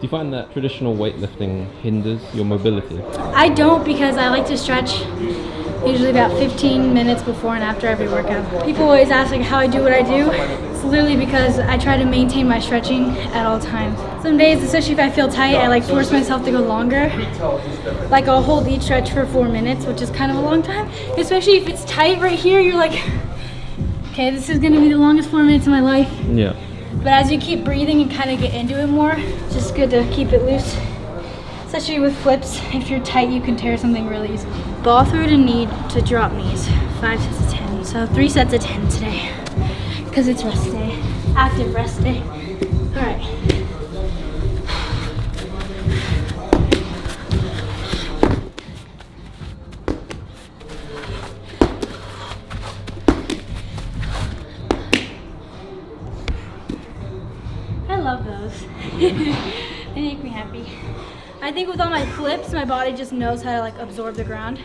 you find that traditional weightlifting hinders your mobility? I don't, because I like to stretch usually about 15 minutes before and after every workout. People always ask like how I do what I do. It's literally because I try to maintain my stretching at all times. Some days, especially if I feel tight, I like force myself to go longer. Like I'll hold each stretch for 4 minutes, which is kind of a long time. Especially if it's tight right here, you're like, okay, this is gonna be the longest 4 minutes of my life. Yeah. But as you keep breathing and kind of get into it more, it's just good to keep it loose. Especially with flips, if you're tight, you can tear something really easy. Ball through to knee to drop knees, 5 sets of 10. So 3 sets of 10 today, because it's rest day, active rest day. All right. I love those. They make me happy. I think with all my flips, my body just knows how to like absorb the ground.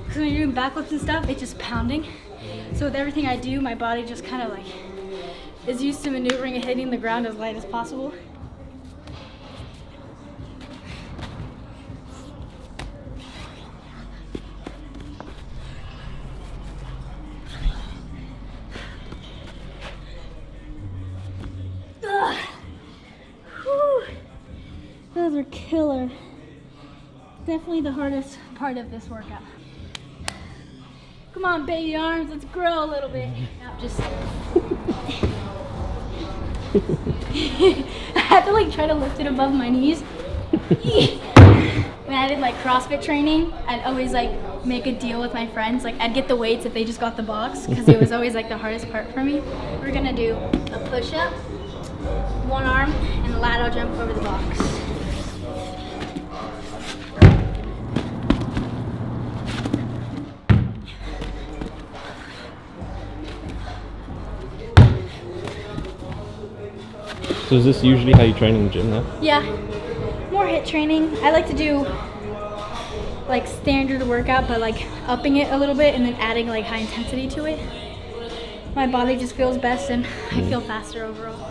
Because when you're doing backflips and stuff, it's just pounding. So with everything I do, my body just kind of like is used to maneuvering and hitting the ground as light as possible. Ugh. Whew. Those are killer. Definitely the hardest part of this workout. Come on, baby arms, let's grow a little bit. No, just. I have to like try to lift it above my knees. When I did like CrossFit training, I'd always like make a deal with my friends. Like I'd get the weights if they just got the box, because it was always like the hardest part for me. We're gonna do a push-up, one arm, and a lateral jump over the box. So is this usually how you train in the gym now? Yeah, more HIIT training. I like to do like standard workout, but like upping it a little bit and then adding like high intensity to it. My body just feels best and I feel faster overall.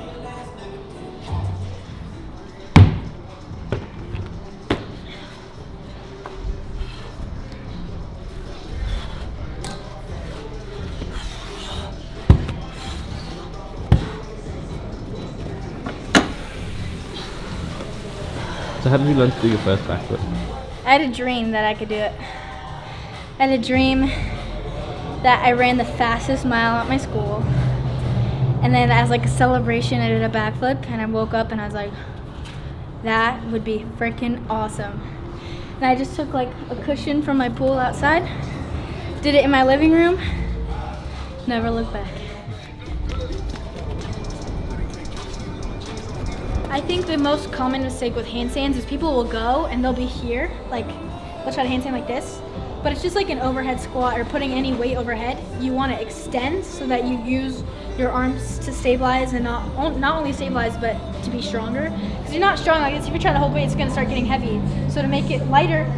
So how did you learn to do your first backflip? I had a dream that I could do it. I had a dream that I ran the fastest mile at my school. And then as like a celebration, I did a backflip and I woke up and I was like, that would be freaking awesome. And I just took like a cushion from my pool outside, did it in my living room, never looked back. I think the most common mistake with handstands is people will go and they'll be here, like they'll try to handstand like this, but it's just like an overhead squat or putting any weight overhead. You want to extend so that you use your arms to stabilize and not only stabilize but to be stronger. Because you're not strong like this, if you're trying to hold weight, it's going to start getting heavy. So to make it lighter,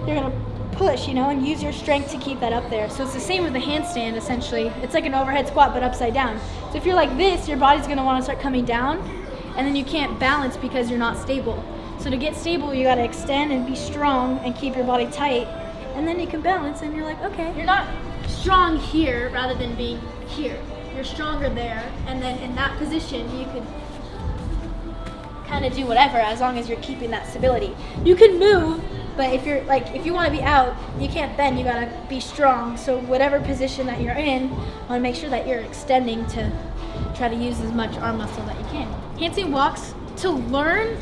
you're going to push, and use your strength to keep that up there. So it's the same with the handstand essentially. It's like an overhead squat but upside down. So if you're like this, your body's going to want to start coming down. And then you can't balance because you're not stable. So to get stable, you gotta extend and be strong and keep your body tight. And then you can balance and you're like, okay. You're not strong here rather than being here. You're stronger there. And then in that position, you could kind of do whatever as long as you're keeping that stability. You can move, but if you wanna be out, you can't bend, you gotta be strong. So whatever position that you're in, I wanna make sure that you're extending to try to use as much arm muscle that you can. Handstand walks, to learn,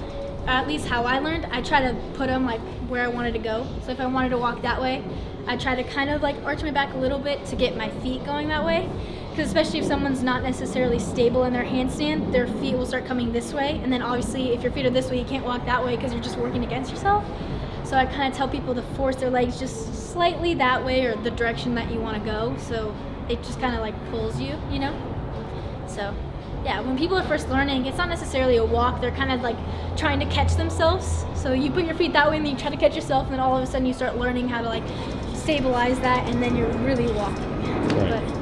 at least how I learned, I try to put them like where I wanted to go. So if I wanted to walk that way, I try to kind of like arch my back a little bit to get my feet going that way. Because especially if someone's not necessarily stable in their handstand, their feet will start coming this way. And then obviously if your feet are this way, you can't walk that way because you're just working against yourself. So I kind of tell people to force their legs just slightly that way or the direction that you want to go. So it just kind of like pulls you, So yeah, when people are first learning, it's not necessarily a walk. They're kind of like trying to catch themselves. So you put your feet that way and then you try to catch yourself, and then all of a sudden you start learning how to like stabilize that, and then you're really walking. Right. But